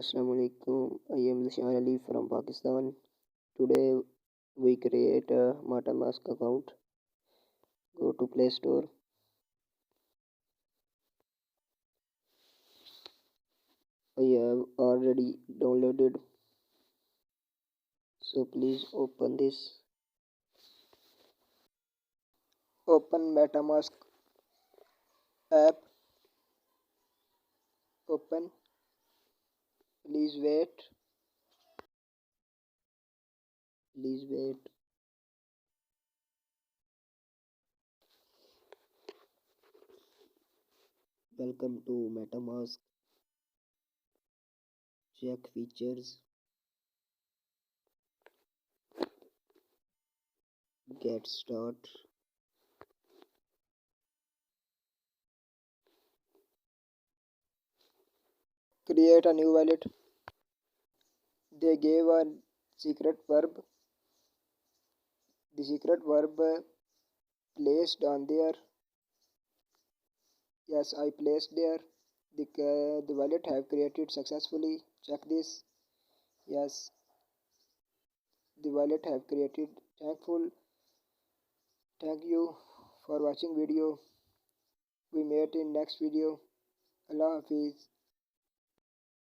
Assalamu alaikum. I am Lishan Ali from Pakistan. Today we create a MetaMask account. Go to Play Store. I have already downloaded. So please open this. Open MetaMask app. Open. Please wait. Please wait. Welcome to MetaMask. Check features. Get start. Create a new wallet. They gave a secret verb. The secret verb placed on there. Yes, I placed there. The wallet have created successfully. Check this. Yes, the wallet have created. Thank you for watching video. We meet in next video. Allah Hafiz.